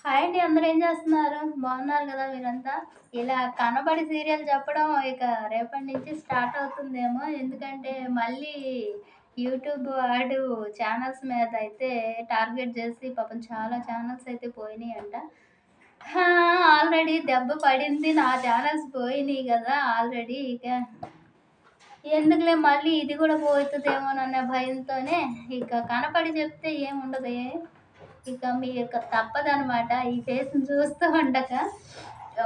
Hi అండి. అందరూ ఏం చేస్తున్నారు? బాగున్నారు గదా మీరంతా? ఇలా కనబడి సీరియల్ చెప్పడం ఇక రేపటి నుంచి స్టార్ట్ అవుతుందేమో. ఎందుకంటే మళ్ళీ యూట్యూబ్ వాడు ఛానల్స్ మీద అయితే టార్గెట్ చేసి పాపం చాలా ఛానల్స్ అయితే పోయినాయంట. ఆ! ఆల్రెడీ దెబ్బ పడింది. నా ఛానల్స్ పోయినాయి గదా! ఆల్రెడీ ఇక ఎందుకులే మళ్ళీ ఇది గూడా పోతదేమోనన్న భయంతోనే ఇక కనపడి చెప్తే ఏముండదే. ఇక మీకు తప్పదనమాట. ఈ ఫేస్‌ని చూస్తూ ఉండక.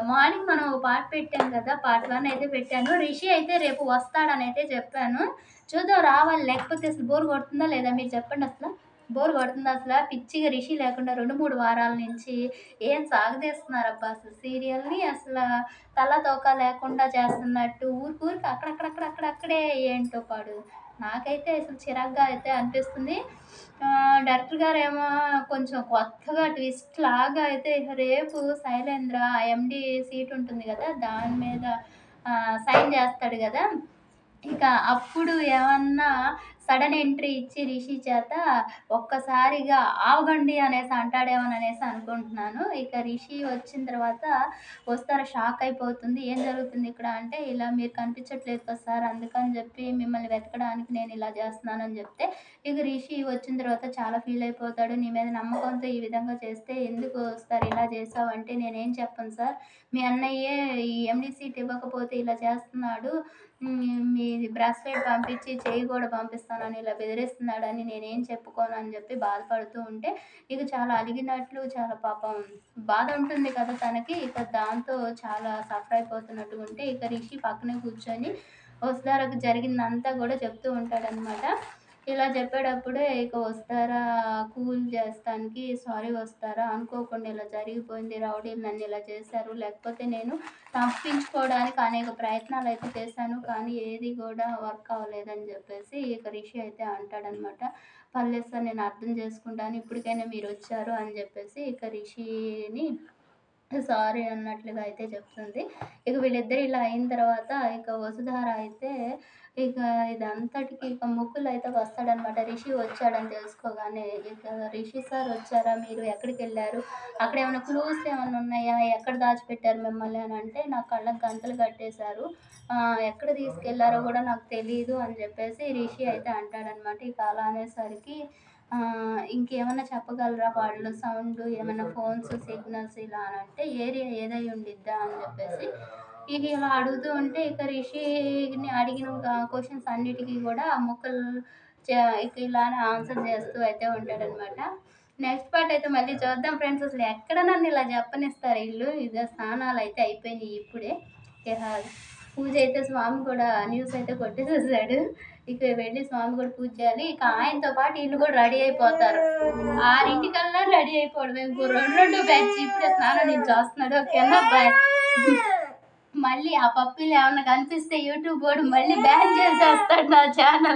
మార్నింగ్ మనం ఒక పాట పెట్టాం కదా! పార్ట్ 1 అయితే పెట్టాను. రిషి అయితే రేపు వస్తాడనైతే చెప్పాను. చూద్దాం రావాలి లేకపోతే అసలు బోర్ కొడుతుందా లేదా మీరు చెప్పండసల? బోర్ కొడుతుందా అసల? పిచ్చిగా రిషి లేకుండా 2, 3 వారాల నుంచి ఏం సాగదీస్తున్నారబ్బా అసలు సీరియల్‌ని. తల, తోక లేకుండా చేస్తున్నట్టు ఊరికూరికి అక్కడక్కడే ఏంటో పాడు. నాకైతే అసలు చిరాకుగా అయితే అనిపిస్తుంది. డైరెక్టర్ గారేమో కొంచెం కొత్తగా ట్విస్ట్ లాగా అయితే రేపు శైలేంద్ర ఎండీ సీట్ ఉంటుంది గదా! దాని మీద సైన్ జేస్తాడు గదా! ఇక అప్పుడు ఏమన్నా సడన్ ఎంట్రీ ఇచ్చి రిషి చేత ఒక్కసారిగా ఆవగండి అనేసి అంటాడేమోననేసి అనుకుంటున్నాను. ఇక రిషి వచ్చిన తర్వాత వస్తారా షాక్ అయిపోతుంది. "ఏం జరుగుతుంది ఇక్కడ?" అంటే, "ఇలా మీరు కనిపించట్లేదు కదా సార్! అందుకని జెప్పి మిమ్మల్ని వెతకడానికి నేను ఇలా జేస్తున్నానని" జెప్తే, ఇక రిషి వచ్చిన తర్వాత చాలా ఫీల్ అయిపోతాడు. "నీ మీద నమ్మకంతో ఈ విధంగా చేస్తే ఎందుకు సార్ ఇలా చేశావంటే" "నేనేం చెప్పను సార్. మీ అన్నయ్యే ఈ ఎండీ సీట్ ఇవ్వకపోతే ఇలా చేస్తున్నాడు. మీది బ్రాస్లెట్ పంపించి చెయ్యి గూడా పంపిస్తానని ఇలా బెదిరిస్తున్నాడని నేనేం చెప్పుకోను" అని జెప్పి బాధపడుతూ ఉంటే, ఇక చాలా అలిగినట్లు చాలా పాపం బాధ ఉంటుంది కదా తనకి. ఇక దాంతో చాలా సఫర్ అయిపోతున్నట్టు ఉంటే, ఇక రిషి పక్కనే కూర్చొని వసుధారకు జరిగిందంతా గూడా చెప్తూ ఉంటాడనమాట. ఇలా చెప్పేటప్పుడే ఇక వసుధార కూల్ చేస్తానికి, "సారీ వసుధార అనుకోకుండా ఇలా జరిగిపోయింది. రౌడీలు నన్ను ఇలా చేశారు. లేకపోతే నేను తప్పించుకోవడానికి అనేక ప్రయత్నాలయితే చేశాను. కానీ ఏది గూడా వర్క్ అవ్వలేదని" జెప్పేసి ఇక రిషి అయితే అంటాడనమాట. "పర్లేదు సార్ నేను అర్థం చేసుకుంటాను. ఇప్పటికైనా మీరొచ్చారు" అని జెప్పేసి ఇక రిషిని సారీ అన్నట్లుగా అయితే చెప్తుంది. ఇక వీళ్ళిద్దరు ఇలా అయిన తర్వాత ఇక వసుధార అయితే ఇక ఇదంతటికి ఇక ముకుల్ వస్తాడనమాట. రిషి వచ్చాడని తెలుసుకోగానే ఇక "రిషి సార్ వచ్చారా? మీరు ఎక్కడికెళ్లారు? అక్కడేమన్నా క్లూస్ ఏమన్నా ఉన్నాయా? ఎక్కడ దాచిపెట్టారు మిమ్మల్ని" అని అంటే, "నా కళ్ళకి గంతలు కట్టేశారు. ఎక్కడ తీసుకెళ్లారో గూడా నాకు తెలీదు" అని జెప్పేసి రిషి అయితే అంటాడనమాట. ఇక అలా అనేసరికి "ఇంకేమన్నా చెప్పగలరా? వాళ్ళు సౌండు ఏమన్నా ఫోన్స్ సిగ్నల్స్ ఇలా" అనంటే, "ఏరియా ఏదై ఉండిద్దా?" అని జెప్పేసి ఇక ఇలా అడుగుతూ ఉంటే ఇక రిషిని అడిగిన క్వెషన్స్ అన్నిటికి గూడా ముకుల్ ఇక ఇలానే ఆన్సర్ చేస్తూ అయితే ఉంటాడనమాట. నెక్స్ట్ పార్ట్ అయితే మళ్ళీ చూద్దాం ఫ్రెండ్స్. అసలు ఎక్కడ నన్ను ఇలా చెప్పనిస్తారు ఈళ్ళు. ఇగ స్నానాలయితే అయిపోయినియి ఇప్పుడే. ఇహ పూజ అయితే స్వామి కూడా న్యూస్ అయితే కొట్టేసేసాడు. ఇక వెళ్ళి స్వామి కూడా పూజ చేయాలి. ఇక ఆయనతో పాటు ఈళ్ళు కూడా రెడీ అయిపోతారు. 6:00కల్లా రెడీ అయిపోవడమే. ఇంకో 2 బ్యాచ్ ఇప్పుడే స్నానం నుంచి వస్తున్నాడు. ఓకేనా? బాయ్. మళ్ళీ ఆ పప్పీలు ఏమన్నా కనిపిస్తే యూట్యూబ్ వోడు మళ్ళీ బ్యాన్ చేసేస్తాడు నా ఛానల్.